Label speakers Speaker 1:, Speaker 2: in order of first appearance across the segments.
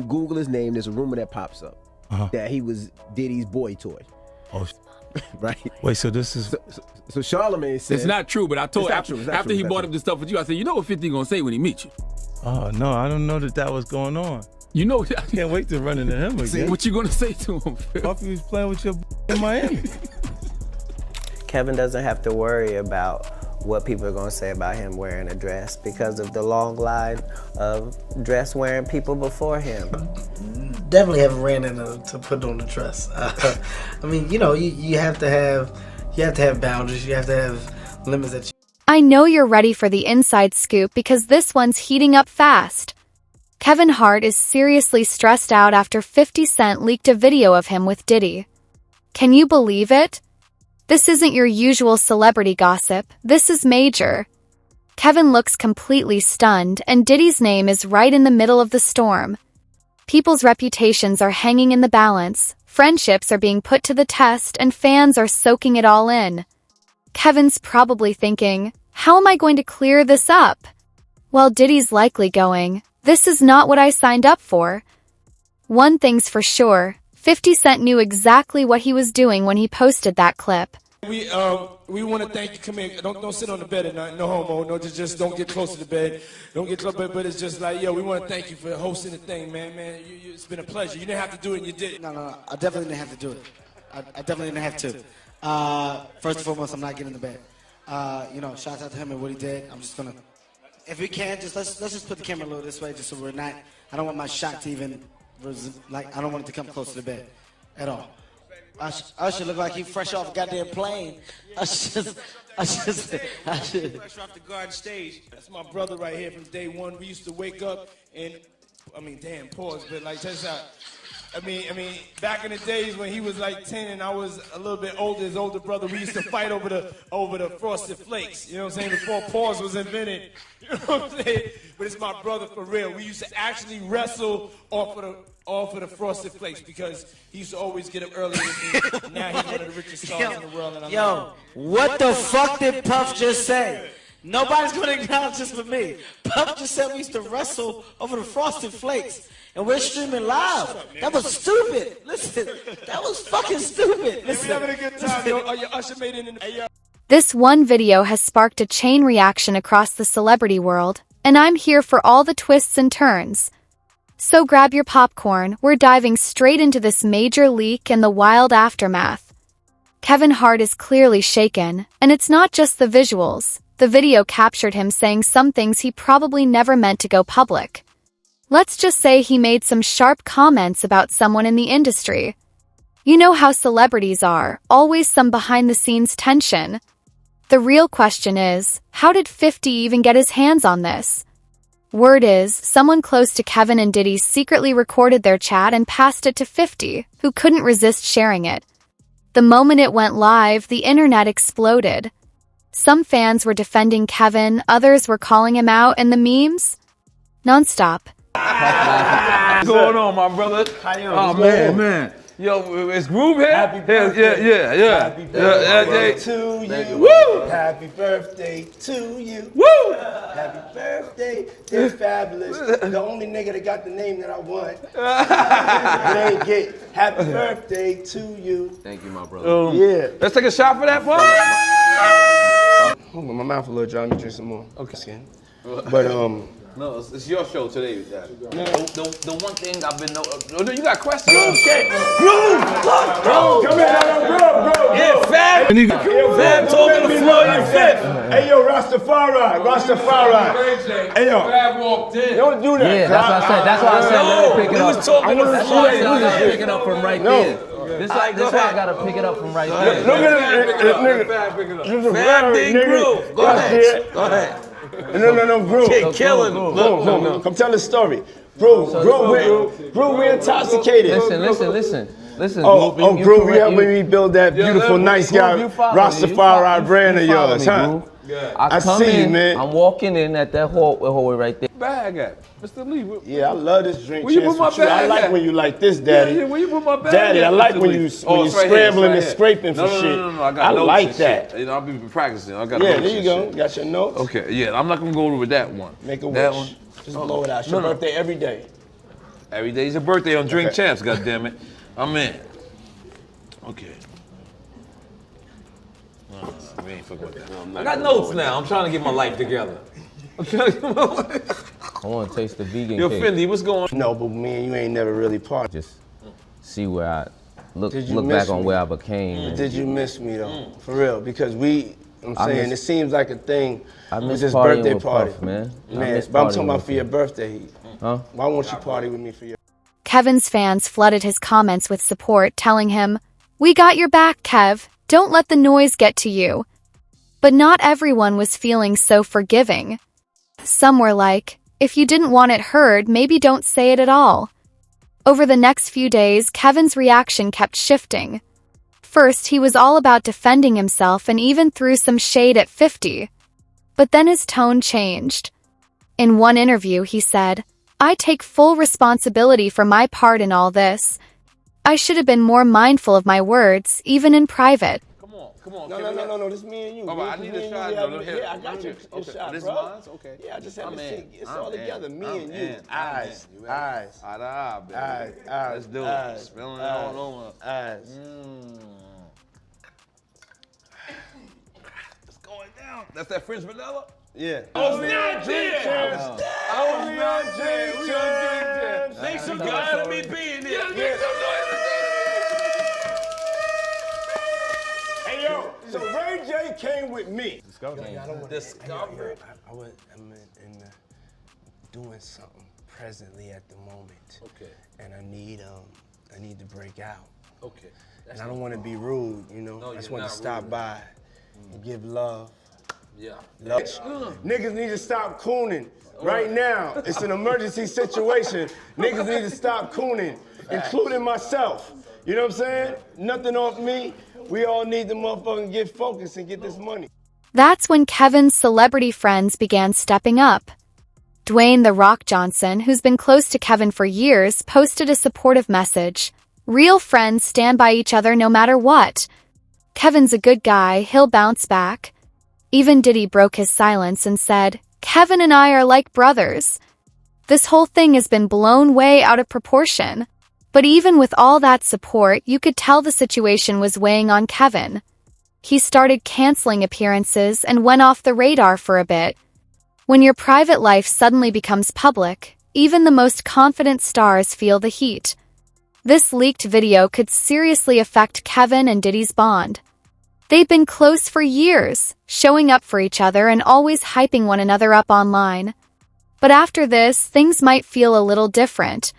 Speaker 1: You Google his name, there's a rumor that pops up that he was Diddy's boy toy.
Speaker 2: Oh,
Speaker 1: right.
Speaker 2: wait, so this is...
Speaker 1: So Charlamagne said...
Speaker 3: It's not true, but I told after he brought up this stuff with you, I said, you know what 50 gonna say when he meets you?
Speaker 2: Oh, no, I don't know that was going on.
Speaker 3: You know...
Speaker 2: I can't wait to run into him again.
Speaker 3: What you gonna say to him, Phil?
Speaker 2: Hope he was playing with your in Miami.
Speaker 4: Kevin doesn't have to worry about what people are gonna say about him wearing a dress because of the long line of dress-wearing people before him.
Speaker 5: Definitely haven't ran into to put on the dress. I mean, you know, you have to have boundaries. You have to have limits that you...
Speaker 6: I know you're ready for the inside scoop because this one's heating up fast. Kevin Hart is seriously stressed out after 50 Cent leaked a video of him with Diddy. Can you believe it? This isn't your usual celebrity gossip, this is major. Kevin looks completely stunned, and Diddy's name is right in the middle of the storm. People's reputations are hanging in the balance, friendships are being put to the test, and fans are soaking it all in. Kevin's probably thinking, how am I going to clear this up? While Diddy's likely going, this is not what I signed up for. One thing's for sure, 50 Cent knew exactly what he was doing when he posted that clip.
Speaker 7: We want to thank you. Come here. Don't sit on the bed at night. No homo. No, just don't get close to the bed. Don't get close. But it's just like, yo, we want to thank you for hosting the thing, man. It's been a pleasure. You didn't have to do it, and you did it.
Speaker 5: No. I definitely didn't have to do it. I definitely didn't have to. First and foremost, I'm not getting in the bed. You know, shout out to him and what he did. I'm just gonna, if we can, let's just put the camera a little this way, just so we're not. I don't want my shot to even, like, I don't want it to come close to the bed, at all. I should look like he fresh off a goddamn plane. I should.
Speaker 7: Fresh off the garden stage. That's my brother right here from day one. We used to wake up and, damn, pause, but like, check this out. Back in the days when he was like 10 and I was a little bit older, his older brother, we used to fight over the Frosted Flakes. You know what I'm saying? Before pause was invented. You know what I'm saying? But it's my brother for real. We used to actually wrestle off of the Frosted Flakes because he used to always get up early with me. Now he's one of the richest stars in the world. And
Speaker 5: What the fuck did Puff just say? Nobody's gonna acknowledge this but me. Puff just said we used to wrestle over the Frosted Flakes. And we're streaming live. That was stupid. Listen, that was fucking stupid. Listen.
Speaker 7: We're having a good time, yo. Oh, your Usher made it in the...
Speaker 6: This one video has sparked a chain reaction across the celebrity world, and I'm here for all the twists and turns. So grab your popcorn, we're diving straight into this major leak and the wild aftermath. Kevin Hart is clearly shaken, and it's not just the visuals. The video captured him saying some things he probably never meant to go public. Let's just say he made some sharp comments about someone in the industry. You know how celebrities are, always some behind-the-scenes tension. The real question is, how did 50 even get his hands on this? Word is, someone close to Kevin and Diddy secretly recorded their chat and passed it to 50, who couldn't resist sharing it. The moment it went live, the internet exploded. Some fans were defending Kevin, others were calling him out, and the memes? Non-stop.
Speaker 3: What's going on, my brother?
Speaker 5: How you
Speaker 3: Oh,
Speaker 5: doing?
Speaker 3: man. Yo, is Groove here?
Speaker 5: Happy birthday.
Speaker 3: Yeah.
Speaker 5: Happy birthday to you.
Speaker 3: Woo!
Speaker 5: Happy birthday to you.
Speaker 3: Woo!
Speaker 5: Happy birthday, dear Fabulous. The only nigga that got the name that I want. You ain't get happy birthday to you.
Speaker 8: Thank you, my brother.
Speaker 5: Yeah.
Speaker 3: Let's take a shot for that, boy.
Speaker 5: Hold on, my mouth a little dry. Let me drink some more. Okay. But
Speaker 8: No, it's your show today, Daddy.
Speaker 5: No.
Speaker 8: The one thing I've been no, you got questions.
Speaker 5: Okay. Groove! Come here, bro.
Speaker 3: Yeah, Fab. Fab talking the floor, you fifth.
Speaker 5: Hey, yo, Rastafari. Hey, yo.
Speaker 3: Fab walked in.
Speaker 5: Don't do that.
Speaker 9: Yeah, that's why I said let me pick it up.
Speaker 3: was talking the
Speaker 9: That's
Speaker 3: floor.
Speaker 9: why I said I gotta pick it up from right there. This why I gotta pick it up from right there.
Speaker 5: Look at this nigga.
Speaker 3: Fab did Groove. Go ahead.
Speaker 5: No, Groove.
Speaker 3: Killing.
Speaker 5: Look. Come tell the story. Groove, we're intoxicated.
Speaker 9: Listen.
Speaker 5: Oh, Groove, you helping me build that beautiful, nice guy, Rastafari brand of yours, huh?
Speaker 9: I come
Speaker 5: see you,
Speaker 9: in,
Speaker 5: man.
Speaker 9: I'm walking in at that hallway right there.
Speaker 3: Bag at Mr. Lee.
Speaker 5: Yeah, I love this drink.
Speaker 3: Where you put my bag
Speaker 5: I like
Speaker 3: at?
Speaker 5: when you like this, Daddy.
Speaker 3: Yeah, where you put my bag
Speaker 5: Daddy,
Speaker 3: at,
Speaker 5: I like
Speaker 3: Mr.
Speaker 5: when
Speaker 3: Lee?
Speaker 5: you
Speaker 3: It's
Speaker 5: scrambling and
Speaker 3: here.
Speaker 5: scraping for shit.
Speaker 3: No, I got
Speaker 5: I
Speaker 3: notes
Speaker 5: like
Speaker 3: and
Speaker 5: that.
Speaker 3: shit. You know, I'll be practicing. I got
Speaker 5: Yeah,
Speaker 3: notes
Speaker 5: there you
Speaker 3: and
Speaker 5: go.
Speaker 3: shit.
Speaker 5: Got your notes?
Speaker 3: Okay, yeah, I'm not gonna go over that one.
Speaker 5: Make a
Speaker 3: That
Speaker 5: wish.
Speaker 3: one.
Speaker 5: Just blow it out. It's your birthday every day.
Speaker 8: Every day's your birthday on Drink Champs, goddammit. I'm in. Okay. We ain't fucking with that. I got notes now. I'm trying to get my life together. I'm trying to get my life.
Speaker 9: I want to taste the vegan
Speaker 8: Yo,
Speaker 9: cake.
Speaker 8: Fendi, what's going on?
Speaker 10: No, but me and you ain't never really partied.
Speaker 9: Just see where I look
Speaker 10: Did you
Speaker 9: back
Speaker 10: miss
Speaker 9: on
Speaker 10: me?
Speaker 9: where I became.
Speaker 10: Did you miss me though? For real, because I'm
Speaker 9: I
Speaker 10: saying
Speaker 9: miss-
Speaker 10: it seems like a thing
Speaker 9: I
Speaker 10: with
Speaker 9: miss
Speaker 10: this
Speaker 9: partying
Speaker 10: birthday
Speaker 9: with
Speaker 10: party.
Speaker 9: Puff, man. I
Speaker 10: Man,
Speaker 9: miss
Speaker 10: but I'm
Speaker 9: partying
Speaker 10: talking about
Speaker 9: with
Speaker 10: for your
Speaker 9: him.
Speaker 10: birthday.
Speaker 9: Huh?
Speaker 10: Why won't you party with me for your
Speaker 6: Kevin's fans flooded his comments with support, telling him, "We got your back, Kev. Don't let the noise get to you." But not everyone was feeling so forgiving. Some were like, "If you didn't want it heard, maybe don't say it at all." Over the next few days, Kevin's reaction kept shifting. First, he was all about defending himself and even threw some shade at 50. But then his tone changed. In one interview, he said, "I take full responsibility for my part in all this. I should have been more mindful of my words, even in private."
Speaker 8: Come on.
Speaker 10: No, this me and you.
Speaker 8: Oh, I need a shot.
Speaker 10: Yeah, I got your
Speaker 8: Okay.
Speaker 10: shot,
Speaker 8: This
Speaker 10: bro.
Speaker 8: mine? Okay.
Speaker 10: Yeah, I just had
Speaker 8: I'm
Speaker 10: to
Speaker 8: in.
Speaker 10: see. It's
Speaker 8: I'm
Speaker 10: all
Speaker 8: in.
Speaker 10: together, me
Speaker 8: I'm
Speaker 10: and you.
Speaker 8: in.
Speaker 10: Eyes, eyes.
Speaker 8: Eye to eye, baby.
Speaker 10: Eyes.
Speaker 8: Let's do it.
Speaker 10: Eyes.
Speaker 8: Spilling it all over.
Speaker 10: Eyes.
Speaker 8: It's going down. That's that French vanilla?
Speaker 10: Yeah.
Speaker 8: Oh, we on Drink Champs. Oh, we on Drink Champs. Make some noise out of me being here. Make some noise.
Speaker 10: Hey, yo, so Ray J came with me.
Speaker 8: Discovery.
Speaker 10: I'm doing something presently at the moment.
Speaker 8: Okay.
Speaker 10: And I need to break out.
Speaker 8: Okay.
Speaker 10: And I don't want to be rude, you know.
Speaker 8: No,
Speaker 10: I just
Speaker 8: you're
Speaker 10: want to
Speaker 8: not
Speaker 10: stop
Speaker 8: rude.
Speaker 10: by and give love.
Speaker 8: Yeah.
Speaker 10: Love. Niggas need to stop cooning. Right now, it's an emergency situation. Niggas need to stop cooning, including myself. You know what I'm saying? Nothing off me. We all need to motherfucking get focused and get this money.
Speaker 6: That's when Kevin's celebrity friends began stepping up. Dwayne "The Rock" Johnson, who's been close to Kevin for years, posted a supportive message. "Real friends stand by each other no matter what. Kevin's a good guy, he'll bounce back." Even Diddy broke his silence and said, "Kevin and I are like brothers." This whole thing has been blown way out of proportion. But even with all that support, you could tell the situation was weighing on Kevin. He started canceling appearances and went off the radar for a bit. When your private life suddenly becomes public, even the most confident stars feel the heat. This leaked video could seriously affect Kevin and Diddy's bond. They've been close for years, showing up for each other and always hyping one another up online. But after this, things might feel a little different.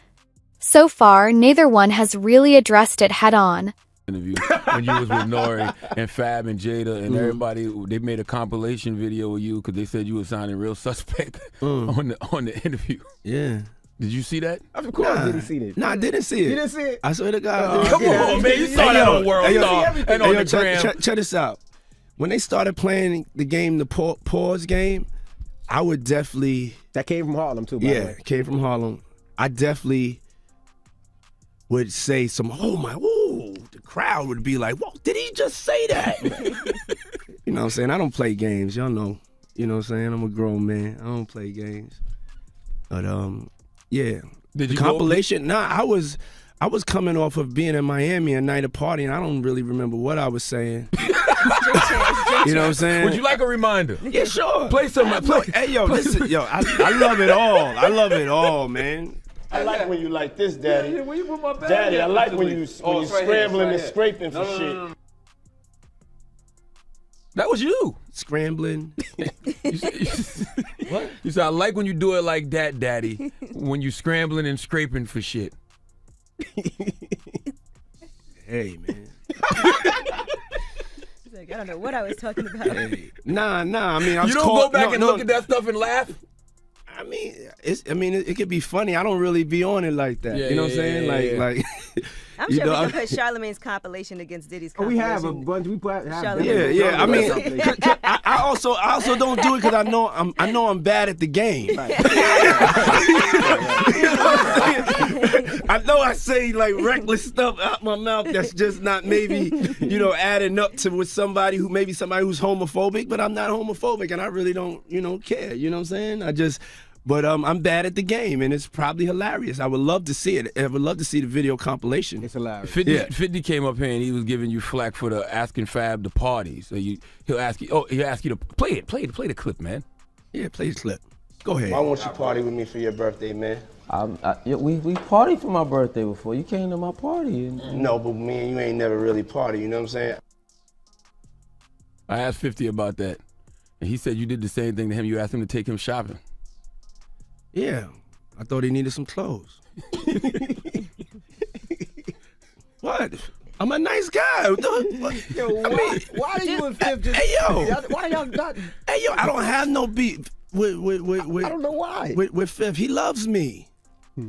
Speaker 6: So far, neither one has really addressed it head-on.
Speaker 3: Interview when you was with Nori and Fab and Jada and everybody, they made a compilation video with you because they said you were sounding real suspect on the interview.
Speaker 11: Yeah.
Speaker 3: Did you see that?
Speaker 1: Of course, did he see it?
Speaker 11: Nah, I didn't see it.
Speaker 1: You didn't see it?
Speaker 11: I swear to God.
Speaker 3: Come on, man. You saw that on World Star and on the gram.
Speaker 11: Check this out. When they started playing the game, the pause game, I would definitely...
Speaker 1: That came from Harlem, too, by the way.
Speaker 11: Yeah, it came from Harlem. I definitely would say some, oh my, woo. The crowd would be like, whoa, did he just say that? You know what I'm saying? I don't play games. Y'all know. You know what I'm saying? I'm a grown man. I don't play games. But, yeah.
Speaker 3: Did
Speaker 11: the
Speaker 3: you
Speaker 11: compilation? Nah, I was coming off of being in Miami a night of partying. I don't really remember what I was saying. You know what I'm saying?
Speaker 3: Would you like a reminder?
Speaker 11: Yeah, sure.
Speaker 3: Play some.
Speaker 11: Hey, yo, listen, yo, I love it all. I love it all, man.
Speaker 10: I like when you like this, Daddy.
Speaker 8: Yeah, where you put my bag
Speaker 10: Daddy,
Speaker 8: at?
Speaker 10: I like when you
Speaker 8: it's right here,
Speaker 10: scrambling
Speaker 8: it's
Speaker 10: and
Speaker 8: right
Speaker 10: scraping
Speaker 8: here.
Speaker 10: for shit.
Speaker 8: No.
Speaker 3: That was you.
Speaker 11: Scrambling.
Speaker 3: What? You said, I like when you do it like that, Daddy, when you scrambling and scraping for shit.
Speaker 11: Hey, man.
Speaker 12: He's like, I don't know what I was talking about.
Speaker 11: Hey. Nah. I mean, I was
Speaker 3: You don't
Speaker 11: caught,
Speaker 3: go back and look at that stuff and laugh?
Speaker 11: I mean, it could be funny. I don't really be on it like that.
Speaker 3: Yeah,
Speaker 11: you know what I'm saying? Like.
Speaker 12: I'm
Speaker 11: you
Speaker 12: sure
Speaker 11: know,
Speaker 12: we can put Charlamagne's compilation against Diddy's
Speaker 1: Oh, we
Speaker 12: compilation.
Speaker 1: have a bunch. We put.
Speaker 11: Yeah. I mean, I also don't do it because I know I'm bad at the game. I know I say like reckless stuff out my mouth that's just not maybe adding up to with somebody who's homophobic, but I'm not homophobic and I really don't care. You know what I'm saying? But I'm bad at the game, and it's probably hilarious. I would love to see it. I would love to see the video compilation.
Speaker 1: It's hilarious.
Speaker 3: 50 came up here and he was giving you flack for the asking Fab to party. So he'll ask you to play the clip, man.
Speaker 11: Yeah, play the clip. Go ahead.
Speaker 10: Why won't you party with me for your birthday, man?
Speaker 9: We partied for my birthday before. You came to my party.
Speaker 10: No, but me and you ain't never really party, you know what I'm saying?
Speaker 3: I asked 50 about that, and he said you did the same thing to him. You asked him to take him shopping.
Speaker 11: Yeah, I thought he needed some clothes. What? I'm a nice guy.
Speaker 1: Yo, why are you and Fifth just?
Speaker 11: Hey, yo.
Speaker 1: Why y'all not?
Speaker 11: Hey, yo, I don't have no beef with
Speaker 1: I don't know why.
Speaker 11: With Fifth. He loves me.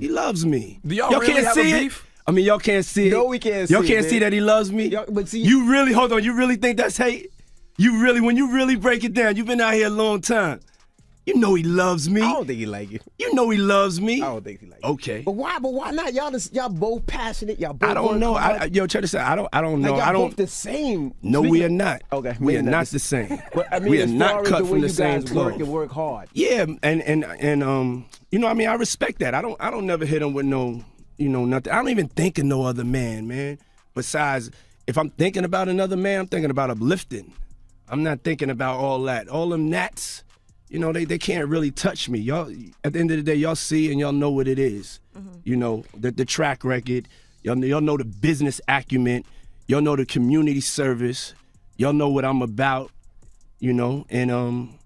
Speaker 11: He loves me.
Speaker 3: Do y'all really
Speaker 11: can't
Speaker 3: have
Speaker 11: see
Speaker 3: a
Speaker 11: it?
Speaker 3: beef?
Speaker 11: I mean, y'all can't see it.
Speaker 1: No, we can't
Speaker 11: Y'all
Speaker 1: see
Speaker 11: can't
Speaker 1: it,
Speaker 11: see
Speaker 1: man.
Speaker 11: that he loves me?
Speaker 1: But see,
Speaker 11: you really, hold on, you really think that's hate? When you really break it down, you've been out here a long time. You know he loves me.
Speaker 1: I don't think he like you.
Speaker 11: You know he loves me.
Speaker 1: I don't think he like you.
Speaker 11: Okay.
Speaker 1: But why? But why not? Y'all both passionate. Y'all both.
Speaker 11: I don't know.
Speaker 1: Yo,
Speaker 11: check this out. I don't know.
Speaker 1: like, y'all
Speaker 11: I don't.
Speaker 1: both the same.
Speaker 11: No, we are not.
Speaker 1: Okay,
Speaker 11: we are not the same.
Speaker 1: But I mean,
Speaker 11: we are
Speaker 1: as
Speaker 11: not
Speaker 1: far as
Speaker 11: cut
Speaker 1: the way
Speaker 11: from the
Speaker 1: you
Speaker 11: same
Speaker 1: guys
Speaker 11: cloth.
Speaker 1: work and work hard.
Speaker 11: Yeah, and you know, I mean, I respect that. I don't never hit him with no, nothing. I don't even think of no other man. Besides, if I'm thinking about another man, I'm thinking about uplifting. I'm not thinking about all that. All them gnats, they can't really touch me. Y'all, at the end of the day, y'all see and y'all know what it is. Mm-hmm. The track record. Y'all know the business acumen. Y'all know the community service. Y'all know what I'm about. And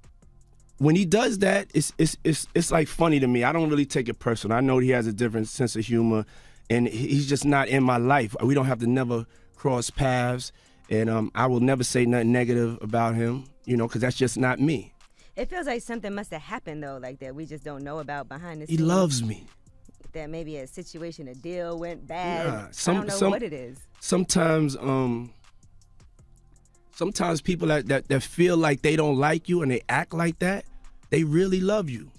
Speaker 11: when he does that, it's like funny to me. I don't really take it personal. I know he has a different sense of humor, and he's just not in my life. We don't have to never cross paths, and I will never say nothing negative about him, because that's just not me.
Speaker 12: It feels like something must have happened though, like that we just don't know about behind the scenes.
Speaker 11: He loves me.
Speaker 12: That maybe a situation, a deal went bad.
Speaker 11: Nah,
Speaker 12: I don't know what it is.
Speaker 11: Sometimes people that feel like they don't like you and they act like that, they really love you.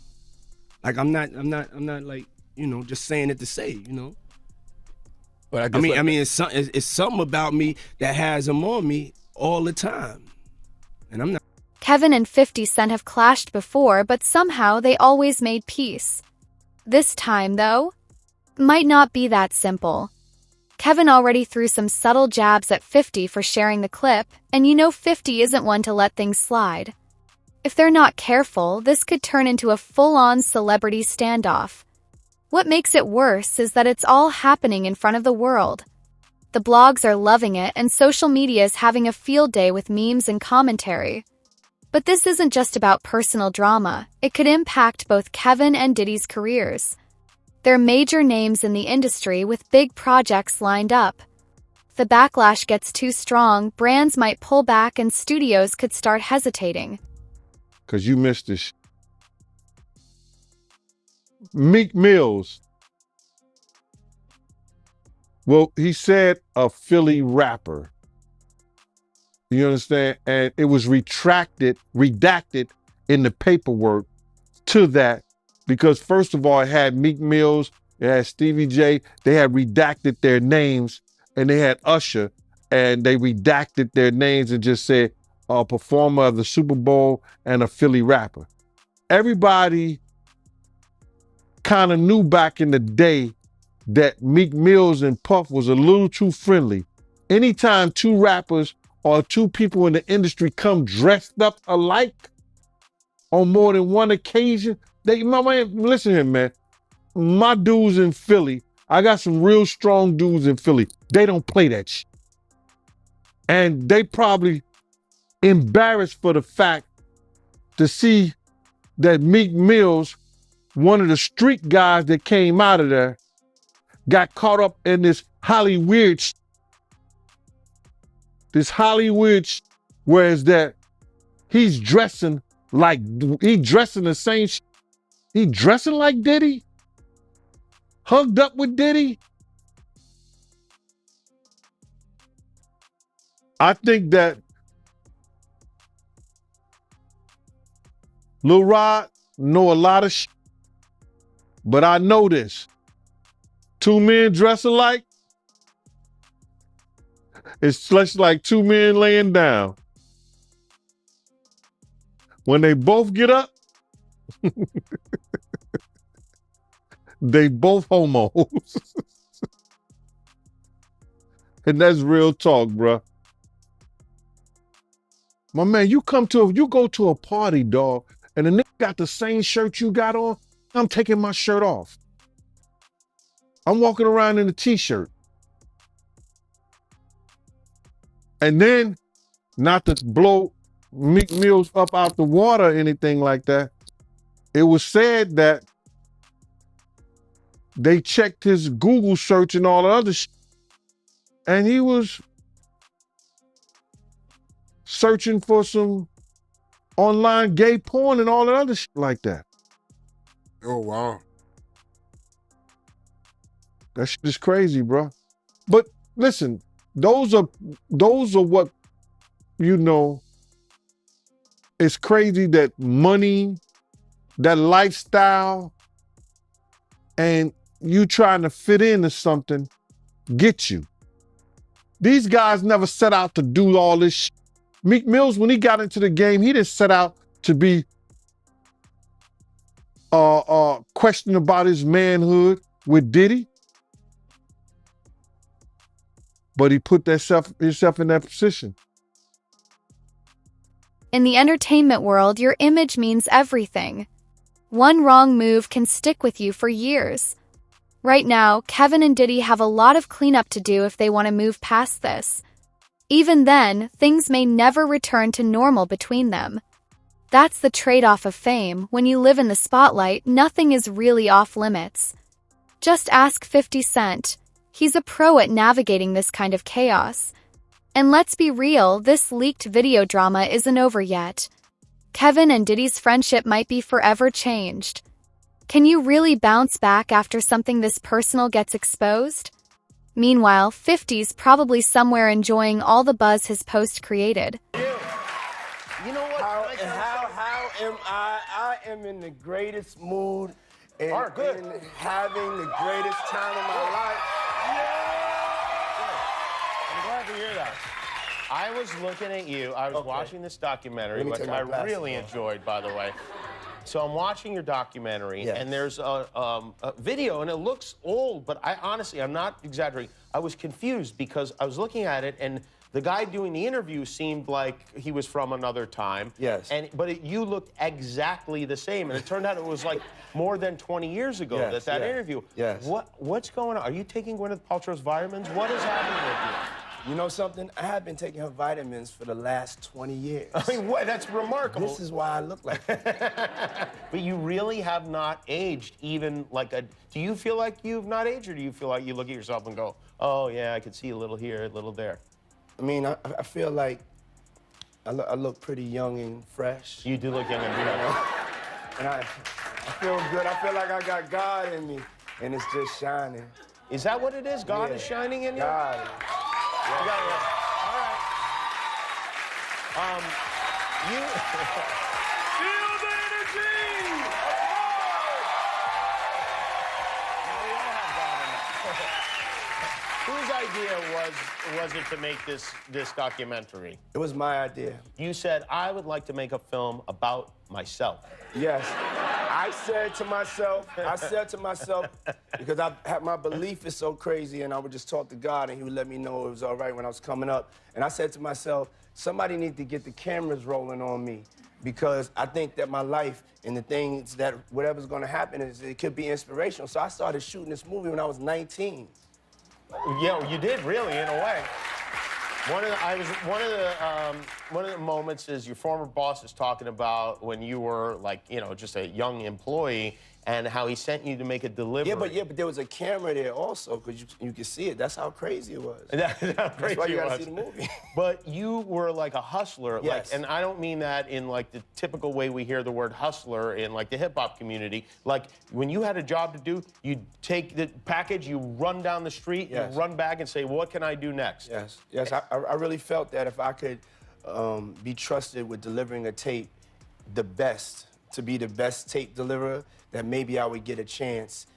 Speaker 11: Like I'm not like, just saying it to say, But I mean, it's something about me that has him on me all the time, and I'm not.
Speaker 6: Kevin and 50 Cent have clashed before, but somehow they always made peace. This time, though, might not be that simple. Kevin already threw some subtle jabs at 50 for sharing the clip, and 50 isn't one to let things slide. If they're not careful, this could turn into a full-on celebrity standoff. What makes it worse is that it's all happening in front of the world. The blogs are loving it, and social media is having a field day with memes and commentary. But this isn't just about personal drama. It could impact both Kevin and Diddy's careers. They're major names in the industry with big projects lined up. If the backlash gets too strong, brands might pull back and studios could start hesitating.
Speaker 13: Because you missed this. Meek Mills. Well, he said a Philly rapper. You understand? And it was redacted in the paperwork to that because, first of all, it had Meek Mills, it had Stevie J. They had redacted their names, and they had Usher, and they redacted their names and just said a performer of the Super Bowl and a Philly rapper. Everybody kind of knew back in the day that Meek Mills and Puff was a little too friendly. Anytime two rappers or two people in the industry come dressed up alike on more than one occasion, listen here, man. My dudes in Philly, I got some real strong dudes in Philly. They don't play that shit. And they probably embarrassed for the fact to see that Meek Mills, one of the street guys that came out of there, got caught up in this Hollywood whereas that he's dressing the same he dressing like Diddy, hugged up with Diddy. I think that Lil Rod know a lot of shit, but I know this. Two men dress alike, it's just like two men laying down. When they both get up, They both homos. And that's real talk, bruh. My man, you go to a party, dog, and the nigga got the same shirt you got on, I'm taking my shirt off. I'm walking around in a t-shirt. And then, not to blow Meek Mills up out the water or anything like that, it was said that they checked his Google search and all the other shit, and he was searching for some online gay porn and all that other shit like that.
Speaker 10: Oh, wow.
Speaker 13: That shit is crazy, bro. But listen, those are what, it's crazy that money, that lifestyle, and you trying to fit into something get you. These guys never set out to do all this shit. Meek Mills, when he got into the game, he didn't set out to be questioning about his manhood with Diddy. But he put himself in that position.
Speaker 6: In the entertainment world, your image means everything. One wrong move can stick with you for years. Right now, Kevin and Diddy have a lot of cleanup to do if they want to move past this. Even then, things may never return to normal between them. That's the trade-off of fame. When you live in the spotlight, nothing is really off limits. Just ask 50 Cent. He's a pro at navigating this kind of chaos. And let's be real, this leaked video drama isn't over yet. Kevin and Diddy's friendship might be forever changed. Can you really bounce back after something this personal gets exposed? Meanwhile, 50's probably somewhere enjoying all the buzz his post created.
Speaker 10: You know what? How am I? I am in the greatest mood and having the greatest time of my life.
Speaker 14: I'm glad to hear that. I was looking at you. I was watching this documentary, which I really enjoyed, by the way. So I'm watching your documentary, and there's a video, and it looks old, but I'm not exaggerating. I was confused because I was looking at it, and the guy doing the interview seemed like he was from another time.
Speaker 10: Yes.
Speaker 14: But you looked exactly the same, and it turned out it was like more than 20 years ago that interview.
Speaker 10: Yes.
Speaker 14: What's going on? Are you taking Gwyneth Paltrow's vitamins? What is happening with you?
Speaker 10: You know something? I have been taking her vitamins for the last 20 years.
Speaker 14: I mean, what? That's remarkable.
Speaker 10: This is why I look like that.
Speaker 14: But you really have not aged even like a... Do you feel like you've not aged, or do you feel like you look at yourself and go, oh, yeah, I can see a little here, a little there?
Speaker 10: I mean, I feel like I look pretty young and fresh.
Speaker 14: You do look young and fresh.
Speaker 10: And I feel good. I feel like I got God in me, and it's just shining.
Speaker 14: Is that what it is? God is shining in you?
Speaker 10: God.
Speaker 14: You got it. All right.
Speaker 8: Feel the energy!
Speaker 14: Whose idea was it to make this documentary?
Speaker 10: It was my idea.
Speaker 14: You said, I would like to make a film about myself.
Speaker 10: Yes. I said to myself, because my belief is so crazy, and I would just talk to God, and he would let me know it was all right when I was coming up. And I said to myself, somebody needs to get the cameras rolling on me, because I think that my life and the things that whatever's going to happen it could be inspirational. So I started shooting this movie when I was 19.
Speaker 14: Yeah, you did really, in a way. One of the moments is your former boss is talking about when you were like, just a young employee, and how he sent you to make a delivery.
Speaker 10: Yeah, but there was a camera there also, because you could see it. That's how crazy it was.
Speaker 14: That's
Speaker 10: why you gotta see the movie.
Speaker 14: But you were like a hustler,
Speaker 10: yes.
Speaker 14: And I don't mean that in like the typical way we hear the word hustler in like the hip hop community. Like when you had a job to do, you'd take the package, you run down the street,
Speaker 10: yes.
Speaker 14: you run back and say, what can I do next?
Speaker 10: Yes. I really felt that if I could be trusted with delivering a tape, to be the best tape deliverer, that maybe I would get a chance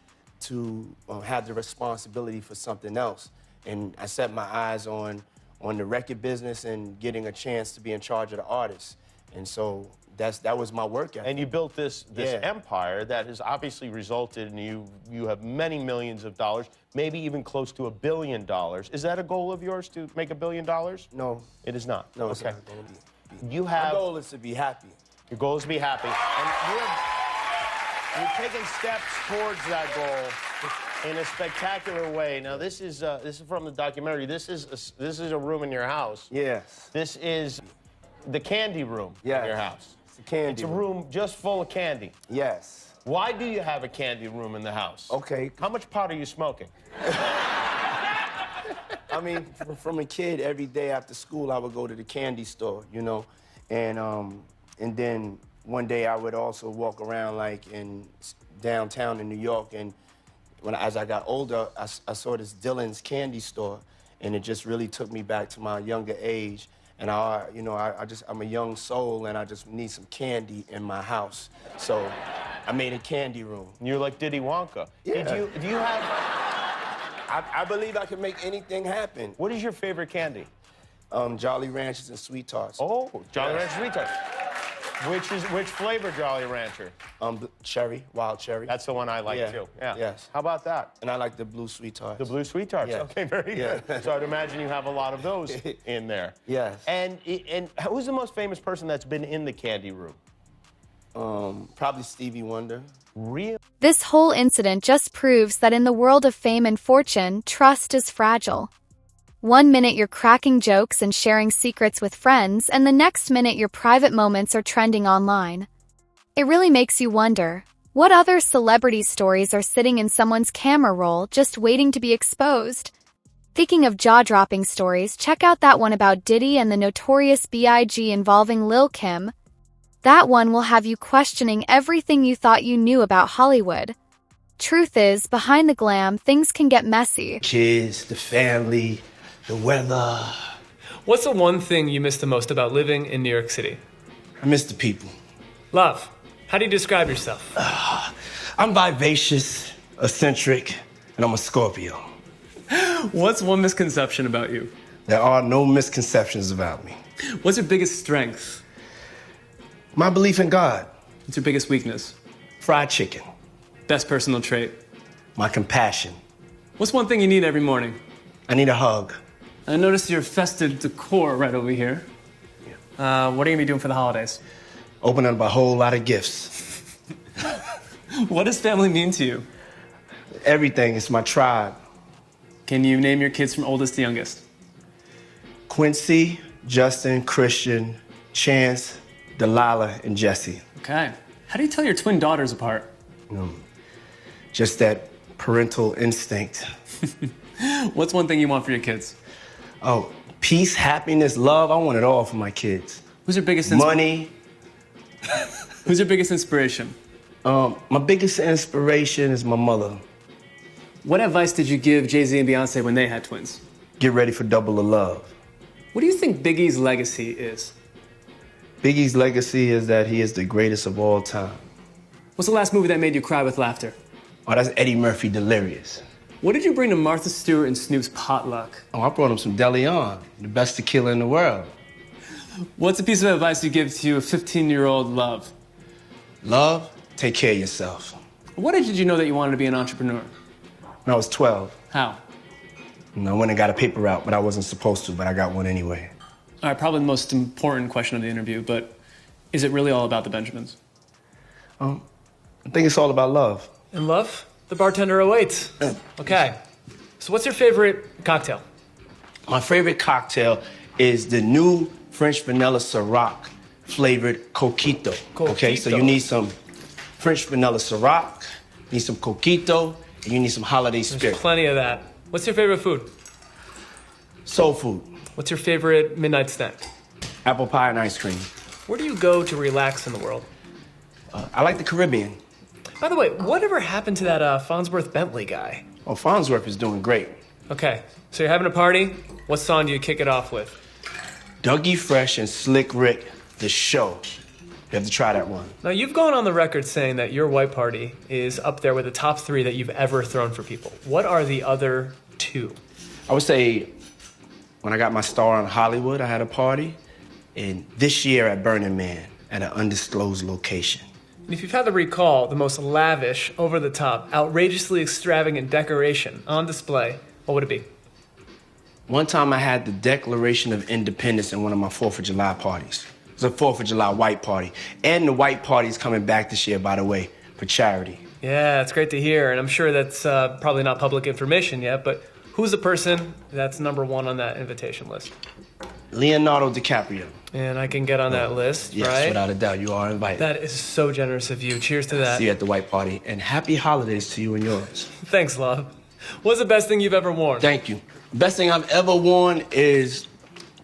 Speaker 10: to have the responsibility for something else. And I set my eyes on the record business and getting a chance to be in charge of the artists. And so that was my work ethic.
Speaker 14: And you built this
Speaker 10: Yeah.
Speaker 14: empire that has obviously resulted in you have many millions of dollars, maybe even close to $1 billion. Is that a goal of yours to make $1 billion?
Speaker 10: No.
Speaker 14: It is not.
Speaker 10: No, it's
Speaker 14: okay.
Speaker 10: not going to be.
Speaker 14: You have.
Speaker 10: My goal is to be happy.
Speaker 14: Your goal is to be happy. And you're taking steps towards that goal in a spectacular way. Now, this is from the documentary. This is a room in your house.
Speaker 10: Yes.
Speaker 14: This is the candy room in your house.
Speaker 10: It's a candy
Speaker 14: It's a room just full of candy.
Speaker 10: Yes.
Speaker 14: Why do you have a candy room in the house?
Speaker 10: Okay.
Speaker 14: How much pot are you smoking?
Speaker 10: I mean, from a kid, every day after school, I would go to the candy store, you know, and then one day I would also walk around like in downtown in New York, and as I got older, I saw this Dylan's candy store, and it just really took me back to my younger age. And I'm a young soul, and I just need some candy in my house. So I made a candy room.
Speaker 14: You're like Diddy Wonka.
Speaker 10: Yeah.
Speaker 14: Do you have?
Speaker 10: I believe I can make anything happen.
Speaker 14: What is your favorite candy?
Speaker 10: Jolly Ranchers and Sweet Tarts.
Speaker 14: Oh, Jolly Rancher Sweet Tarts. Which flavor Jolly Rancher?
Speaker 10: Cherry, wild cherry.
Speaker 14: That's the one I like too. Yeah.
Speaker 10: Yes.
Speaker 14: How about that?
Speaker 10: And I like the blue Sweet Tarts.
Speaker 14: The blue Sweet Tarts.
Speaker 10: Yeah.
Speaker 14: Okay, very good. So I'd imagine you have a lot of those in there.
Speaker 10: Yes.
Speaker 14: And who's the most famous person that's been in the candy room?
Speaker 10: Probably Stevie Wonder.
Speaker 14: Real?
Speaker 6: This whole incident just proves that in the world of fame and fortune, trust is fragile. One minute you're cracking jokes and sharing secrets with friends, and the next minute your private moments are trending online. It really makes you wonder, what other celebrity stories are sitting in someone's camera roll just waiting to be exposed? Speaking of jaw-dropping stories, check out that one about Diddy and the Notorious B.I.G. involving Lil' Kim. That one will have you questioning everything you thought you knew about Hollywood. Truth is, behind the glam, things can get messy.
Speaker 11: Kids, the family, the weather.
Speaker 15: What's the one thing you miss the most about living in New York City?
Speaker 11: I miss the people.
Speaker 15: Love. How do you describe yourself?
Speaker 11: I'm vivacious, eccentric, and I'm a Scorpio.
Speaker 15: What's one misconception about you?
Speaker 11: There are no misconceptions about me.
Speaker 15: What's your biggest strength?
Speaker 11: My belief in God.
Speaker 15: What's your biggest weakness?
Speaker 11: Fried chicken.
Speaker 15: Best personal trait?
Speaker 11: My compassion.
Speaker 15: What's one thing you need every morning?
Speaker 11: I need a hug.
Speaker 15: I noticed your festive decor right over here. What are you going to be doing for the holidays?
Speaker 11: Opening up a whole lot of gifts.
Speaker 15: What does family mean to you?
Speaker 11: Everything. It's my tribe.
Speaker 15: Can you name your kids from oldest to youngest?
Speaker 11: Quincy, Justin, Christian, Chance, Delilah, and Jesse.
Speaker 15: Okay. How do you tell your twin daughters apart?
Speaker 11: Just that parental instinct.
Speaker 15: What's one thing you want for your kids?
Speaker 11: Oh, peace, happiness, love. I want it all for my kids.
Speaker 15: Who's your biggest
Speaker 11: money?
Speaker 15: Who's your biggest inspiration?
Speaker 11: My biggest inspiration is my mother.
Speaker 15: What advice did you give Jay-Z and Beyonce when they had twins?
Speaker 11: Get ready for double the love.
Speaker 15: What do you think Biggie's legacy is?
Speaker 11: Biggie's legacy is that he is the greatest of all time.
Speaker 15: What's the last movie that made you cry with laughter?
Speaker 11: Oh, that's Eddie Murphy, Delirious.
Speaker 15: What did you bring to Martha Stewart and Snoop's potluck?
Speaker 11: Oh, I brought him some DeLeon, the best tequila in the world.
Speaker 15: What's a piece of advice you give to a 15-year-old love?
Speaker 11: Love? Take care of yourself.
Speaker 15: What age did you know that you wanted to be an entrepreneur?
Speaker 11: When I was 12.
Speaker 15: How?
Speaker 11: I went and got a paper route, but I wasn't supposed to, but I got one anyway.
Speaker 15: All right, probably the most important question of the interview, but is it really all about the Benjamins?
Speaker 11: I think it's all about love.
Speaker 15: And love? The bartender awaits. Okay. So what's your favorite cocktail?
Speaker 11: My favorite cocktail is the new French vanilla Ciroc flavored Coquito. Okay, so you need some French vanilla Ciroc, you need some Coquito, and you need some holiday spirit.
Speaker 15: There's plenty of that. What's your favorite food?
Speaker 11: Soul food.
Speaker 15: What's your favorite midnight snack?
Speaker 11: Apple pie and ice cream.
Speaker 15: Where do you go to relax in the world?
Speaker 11: I like the Caribbean.
Speaker 15: By the way, whatever happened to that Farnsworth Bentley guy?
Speaker 11: Oh, Farnsworth is doing great.
Speaker 15: Okay, so you're having a party. What song do you kick it off with?
Speaker 11: Dougie Fresh and Slick Rick, The Show. You have to try that one.
Speaker 15: Now, you've gone on the record saying that your white party is up there with the top 3 that you've ever thrown for people. What are the other 2?
Speaker 11: I would say when I got my star on Hollywood, I had a party. And this year at Burning Man, at an undisclosed location.
Speaker 15: And if you've had to recall the most lavish, over-the-top, outrageously extravagant decoration on display, what would it be?
Speaker 11: One time I had the Declaration of Independence in one of my 4th of July parties. It was a 4th of July white party. And the white party is coming back this year, by the way, for charity.
Speaker 15: Yeah, it's great to hear, and I'm sure that's probably not public information yet, but who's the person that's number 1 on that invitation list?
Speaker 11: Leonardo DiCaprio.
Speaker 15: And I can get on that list,
Speaker 11: Yes,
Speaker 15: right?
Speaker 11: without a doubt, you are invited.
Speaker 15: That is so generous of you. Cheers to that.
Speaker 11: See you at the white party, and happy holidays to you and yours.
Speaker 15: Thanks, love. What's the best thing you've ever worn?
Speaker 11: Thank you. Best thing I've ever worn is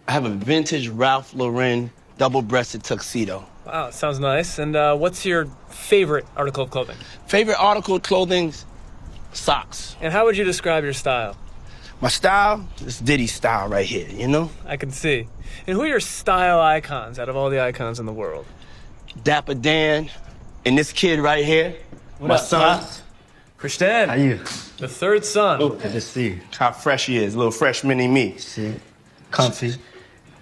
Speaker 11: I have a vintage Ralph Lauren double-breasted tuxedo.
Speaker 15: Wow, sounds nice. And what's your favorite article of clothing?
Speaker 11: Favorite article of clothing? Socks.
Speaker 15: And how would you describe your style?
Speaker 11: My style? It's Diddy style right here, you know?
Speaker 15: I can see. And who are your style icons out of all the icons in the world?
Speaker 11: Dapper Dan and this kid right here, my son.
Speaker 15: Christian.
Speaker 11: How you?
Speaker 15: The 3rd son.
Speaker 11: Oh, good to see you. How fresh he is, little fresh mini me.
Speaker 16: See, comfy,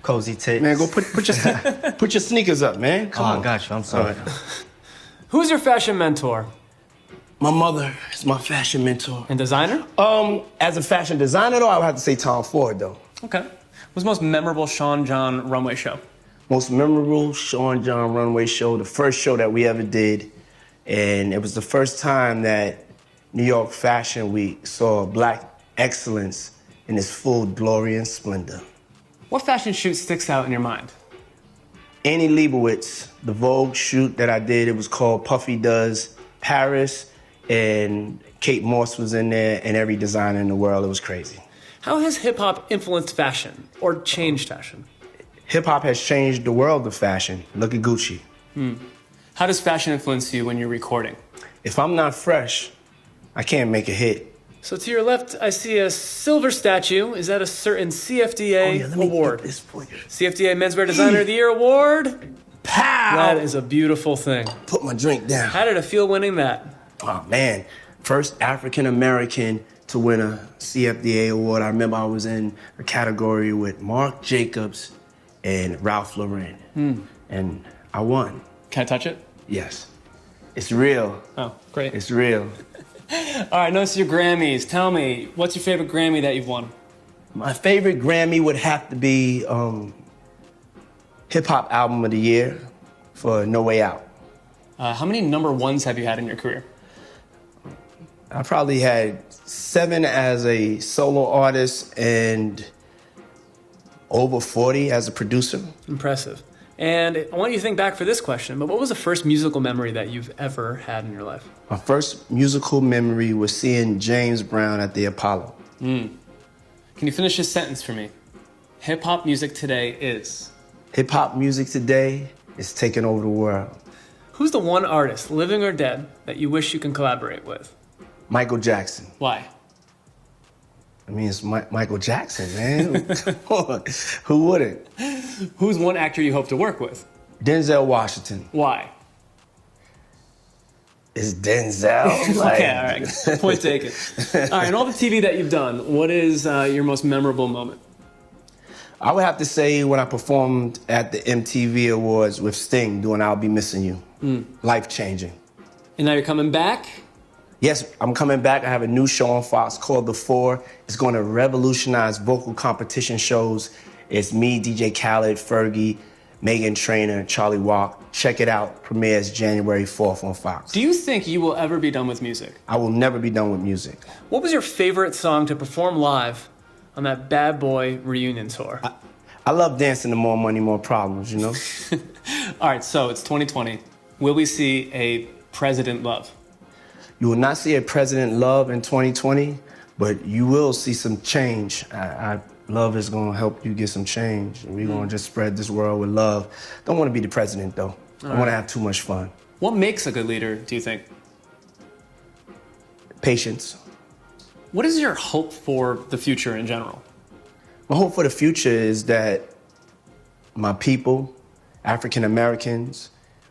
Speaker 16: cozy taste.
Speaker 11: Man, go put your sneakers up, man. Come on.
Speaker 16: I got you. I'm sorry.
Speaker 15: Who's your fashion mentor?
Speaker 11: My mother is my fashion mentor.
Speaker 15: And designer?
Speaker 11: As a fashion designer, though, I would have to say Tom Ford, though.
Speaker 15: Okay. What's the most memorable Sean John runway show?
Speaker 11: Most memorable Sean John runway show, the first show that we ever did. And it was the first time that New York Fashion Week saw Black excellence in its full glory and splendor.
Speaker 15: What fashion shoot sticks out in your mind?
Speaker 11: Annie Leibovitz, the Vogue shoot that I did, it was called Puffy Does Paris, and Kate Moss was in there, and every designer in the world. It was crazy.
Speaker 15: How has hip-hop influenced fashion or changed fashion?
Speaker 11: Hip-hop has changed the world of fashion. Look at Gucci.
Speaker 15: How does fashion influence you when you're recording?
Speaker 11: If I'm not fresh, I can't make a hit.
Speaker 15: So to your left, I see a silver statue. Is that a certain CFDA award?
Speaker 11: This for you.
Speaker 15: CFDA Menswear Designer of the Year Award?
Speaker 11: Pow!
Speaker 15: That is a beautiful thing.
Speaker 11: Put my drink down.
Speaker 15: How did it feel winning that?
Speaker 11: Oh, man. First African-American to win a CFDA award. I remember I was in a category with Marc Jacobs and Ralph Lauren. And I won.
Speaker 15: Can I touch it?
Speaker 11: Yes. It's real.
Speaker 15: Oh, great.
Speaker 11: It's real.
Speaker 15: All right, notice your Grammys. Tell me, what's your favorite Grammy that you've won?
Speaker 11: My favorite Grammy would have to be Hip Hop Album of the Year for No Way Out.
Speaker 15: How many number ones have you had in your career?
Speaker 11: I probably had 7 as a solo artist and over 40 as a producer.
Speaker 15: Impressive. And I want you to think back for this question, but what was the first musical memory that you've ever had in your life?
Speaker 11: My first musical memory was seeing James Brown at the Apollo.
Speaker 15: Can you finish this sentence for me? Hip-hop music today is?
Speaker 11: Hip-hop music today is taking over the world.
Speaker 15: Who's the one artist, living or dead, that you wish you can collaborate with?
Speaker 11: Michael Jackson.
Speaker 15: Why?
Speaker 11: I mean, it's Michael Jackson, man. Come on. Who wouldn't?
Speaker 15: Who's one actor you hope to work with?
Speaker 11: Denzel Washington.
Speaker 15: Why?
Speaker 11: It's Denzel. Like...
Speaker 15: Okay, all right. Point taken. All right, in all the TV that you've done, what is your most memorable moment?
Speaker 11: I would have to say when I performed at the MTV Awards with Sting doing I'll Be Missing You. Life-changing.
Speaker 15: And now you're coming back?
Speaker 11: Yes, I'm coming back. I have a new show on Fox called The Four. It's going to revolutionize vocal competition shows. It's me, DJ Khaled, Fergie, Meghan Trainor, Charlie Walk. Check it out. Premieres January 4th on Fox.
Speaker 15: Do you think you will ever be done with music?
Speaker 11: I will never be done with music.
Speaker 15: What was your favorite song to perform live on that Bad Boy reunion tour?
Speaker 11: I love dancing to More Money, More Problems, you know?
Speaker 15: All right, so it's 2020. Will we see a President Love?
Speaker 11: You will not see a President Love in 2020, but you will see some change. Love is going to help you get some change. We're going to just spread this world with love. Don't want to be the president, though. I want to have too much fun.
Speaker 15: What makes a good leader, do you think?
Speaker 11: Patience.
Speaker 15: What is your hope for the future in general?
Speaker 11: My hope for the future is that my people, African Americans,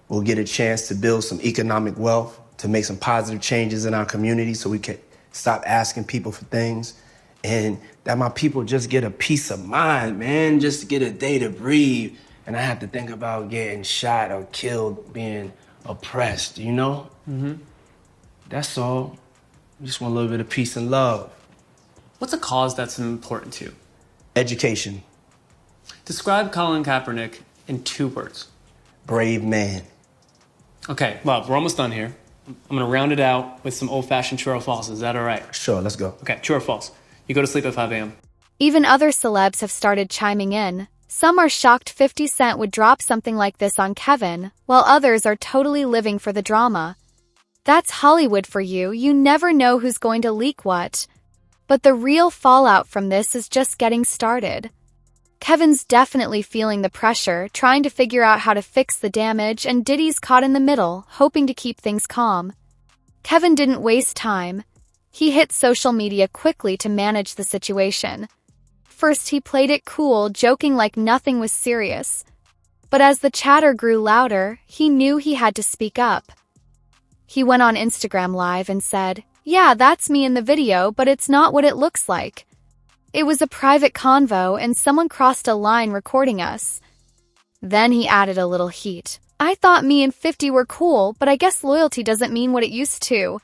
Speaker 11: will get a chance to build some economic wealth, to make some positive changes in our community so we can stop asking people for things, and that my people just get a peace of mind, man, just to get a day to breathe, and I have to think about getting shot or killed, being oppressed, you know?
Speaker 15: Mm-hmm.
Speaker 11: That's all. Just want a little bit of peace and love.
Speaker 15: What's a cause that's important to you?
Speaker 11: Education.
Speaker 15: Describe Colin Kaepernick in 2 words.
Speaker 11: Brave man.
Speaker 15: Okay, well, we're almost done here. I'm gonna round it out with some old-fashioned true or false. Is that all right?
Speaker 11: Sure, let's go.
Speaker 15: Okay, true or false? You go to sleep at 5 a.m.
Speaker 6: Even other celebs have started chiming in. Some are shocked 50 Cent would drop something like this on Kevin, while others are totally living for the drama. That's Hollywood for you. You never know who's going to leak what. But the real fallout from this is just getting started. Kevin's definitely feeling the pressure, trying to figure out how to fix the damage, and Diddy's caught in the middle, hoping to keep things calm. Kevin didn't waste time. He hit social media quickly to manage the situation. First, he played it cool, joking like nothing was serious. But as the chatter grew louder, he knew he had to speak up. He went on Instagram Live and said, "Yeah, that's me in the video, but it's not what it looks like. It was a private convo and someone crossed a line recording us." Then he added a little heat. "I thought me and 50 were cool, but I guess loyalty doesn't mean what it used to."
Speaker 17: You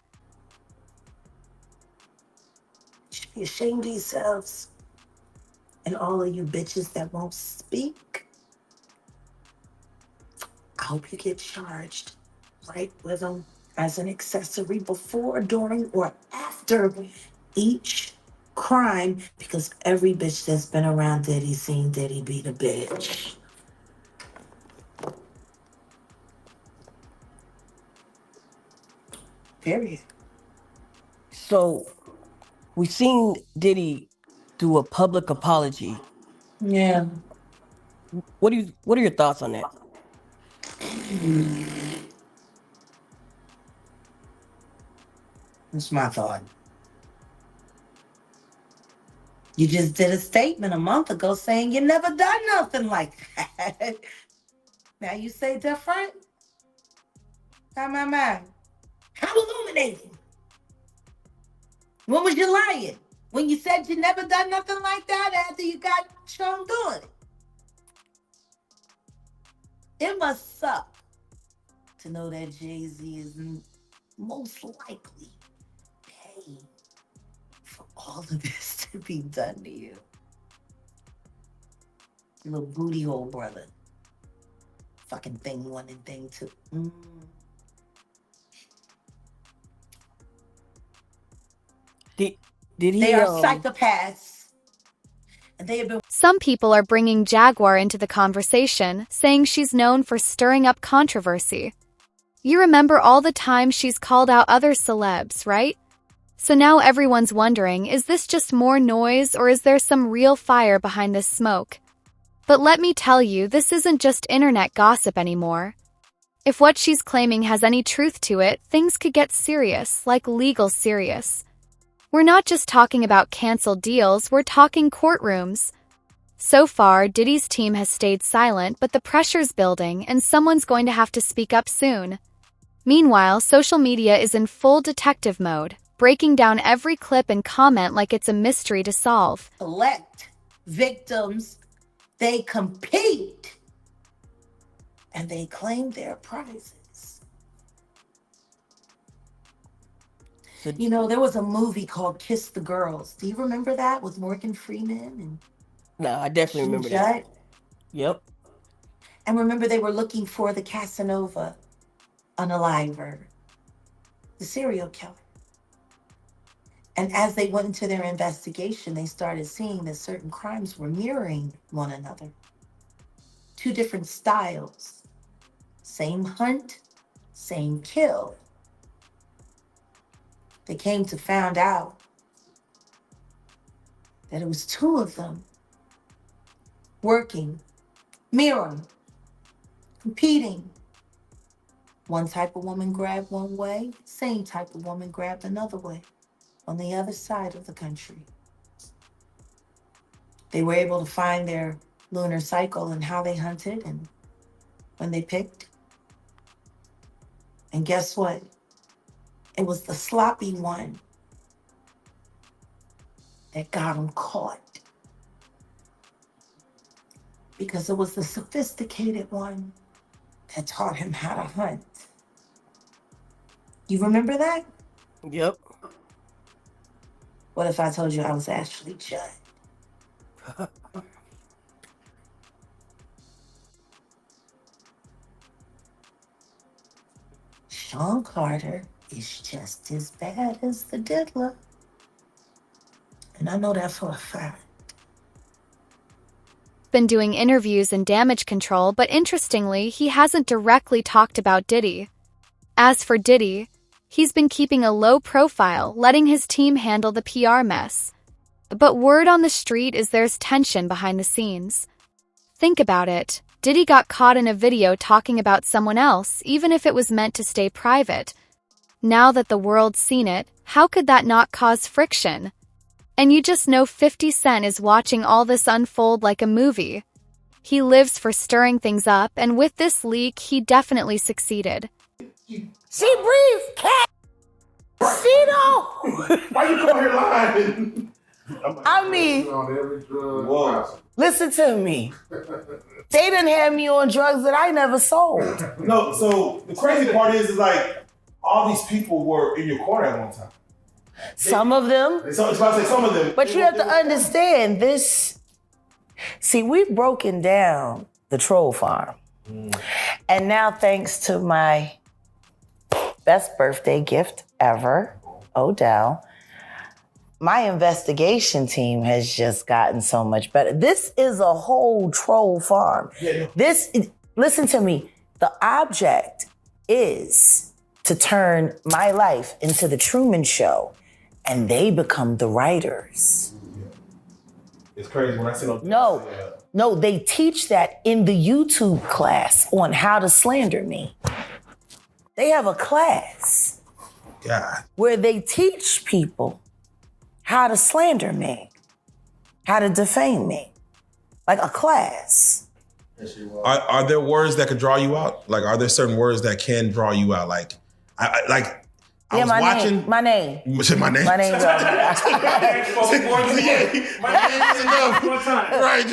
Speaker 17: should be ashamed of yourselves. And all of you bitches that won't speak, I hope you get charged right with them as an accessory before, during, or after each crime, because every bitch that's been around Diddy seen Diddy beat a bitch. Period.
Speaker 18: So, we've seen Diddy do a public apology.
Speaker 17: Yeah.
Speaker 18: What are your thoughts on that?
Speaker 17: That's my thought. You just did a statement a month ago saying you never done nothing like that. Now you say different? My. How illuminating? When was you lying? When you said you never done nothing like that after you got shown doing it? It must suck to know that Jay-Z is most likely paying for all of this to be done to you. Little booty hole brother. Fucking thing 1 and thing 2.
Speaker 18: Did he?
Speaker 17: They are psychopaths. And they have been.
Speaker 6: Some people are bringing Jaguar into the conversation, saying she's known for stirring up controversy. You remember all the times she's called out other celebs, right? So now everyone's wondering, is this just more noise or is there some real fire behind this smoke? But let me tell you, this isn't just internet gossip anymore. If what she's claiming has any truth to it, things could get serious, like legal serious. We're not just talking about canceled deals, we're talking courtrooms. So far, Diddy's team has stayed silent, but the pressure's building and someone's going to have to speak up soon. Meanwhile, social media is in full detective mode, breaking down every clip and comment like it's a mystery to solve.
Speaker 17: Select victims, they compete, and they claim their prizes. You know, there was a movie called Kiss the Girls. Do you remember that with Morgan Freeman and
Speaker 18: No, I definitely remember that. Yep.
Speaker 17: And remember, they were looking for the Casanova unaliver, the serial killer. And as they went into their investigation, they started seeing that certain crimes were mirroring one another. 2 different styles. Same hunt, same kill. They came to find out that it was 2 of them working, mirroring, competing. One type of woman grabbed one way, same type of woman grabbed another way on the other side of the country. They were able to find their lunar cycle and how they hunted and when they picked. And guess what? It was the sloppy one that got them caught. because it was the sophisticated one that taught him how to hunt. You remember that?
Speaker 18: Yep.
Speaker 17: What if I told you I was Ashley Judd? Sean Carter is just as bad as the diddler. And I know that for a fact.
Speaker 6: Been doing interviews and damage control, but interestingly, he hasn't directly talked about Diddy. As for Diddy, he's been keeping a low profile, letting his team handle the PR mess. But word on the street is there's tension behind the scenes. Think about it. Diddy got caught in a video talking about someone else, even if it was meant to stay private. Now that the world's seen it, how could that not cause friction? And you just know 50 Cent is watching all this unfold like a movie. He lives for stirring things up, and with this leak, he definitely succeeded.
Speaker 19: She breathes, cat. She don't.
Speaker 20: Why you come here lying?
Speaker 19: I mean, listen to me. They done had me on drugs that I never sold.
Speaker 20: No, so the crazy part is like all these people were in your corner at one time.
Speaker 19: Some of them.
Speaker 20: So it's about to say some of them.
Speaker 19: But you have to understand this. See, we've broken down the troll farm. And now, thanks to my best birthday gift ever, Odell, my investigation team has just gotten so much better. This is a whole troll farm. Listen to me. The object is to turn my life into the Truman Show, and they become the writers.
Speaker 20: It's crazy when I see those.
Speaker 19: No, they teach that in the YouTube class on how to slander me. They have a class where they teach people how to slander me, how to defame me, like a class.
Speaker 20: Are there words that could draw you out? Like, are there certain words that can draw you out? Like, I was watching.
Speaker 19: My name.
Speaker 20: You said my name?
Speaker 19: My name.
Speaker 20: My name is enough. Right.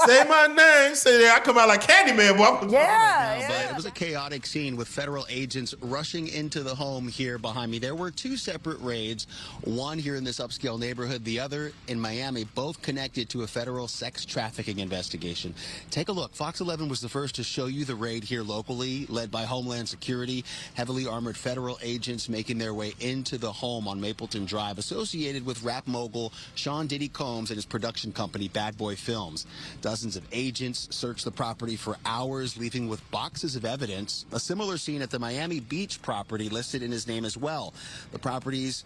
Speaker 20: Say my name. Say that. I come out like Candyman, boy.
Speaker 21: But it was a chaotic scene with federal agents rushing into the home here behind me. There were two separate raids, one here in this upscale neighborhood, the other in Miami, both connected to a federal sex trafficking investigation. Take a look. Fox 11 was the first to show you the raid here locally, led by Homeland Security. Heavily armored federal agents making their way into the home on Mapleton Drive, associated with rap mogul Sean Diddy Combs and his production company, Bad Boy Films. Dozens of agents searched the property for hours, leaving with boxes of evidence. A similar scene at the Miami Beach property listed in his name as well. The properties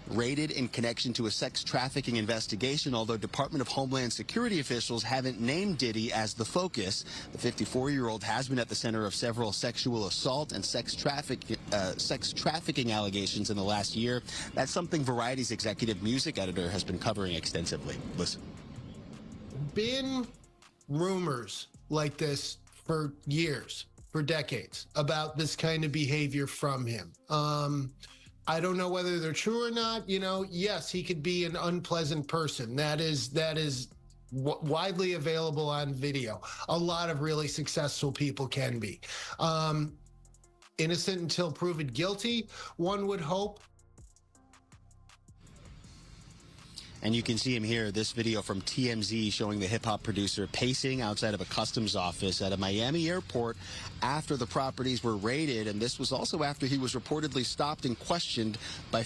Speaker 21: raided in connection to a sex trafficking investigation, although Department of Homeland Security officials haven't named Diddy as the focus. The 54-year-old has been at the center of several sexual assault and sex trafficking allegations in the last year. That's something Variety's executive music editor has been covering extensively. Listen.
Speaker 22: Been rumors like this for years, for decades, about this kind of behavior from him. I don't know whether they're true or not. You know, yes, he could be an unpleasant person. That is widely available on video. A lot of really successful people can be. Innocent until proven guilty, one would hope.
Speaker 21: And you can see him here, this video from TMZ showing the hip-hop producer pacing outside of a customs office at a Miami airport after the properties were raided. And this was also after he was reportedly stopped and questioned by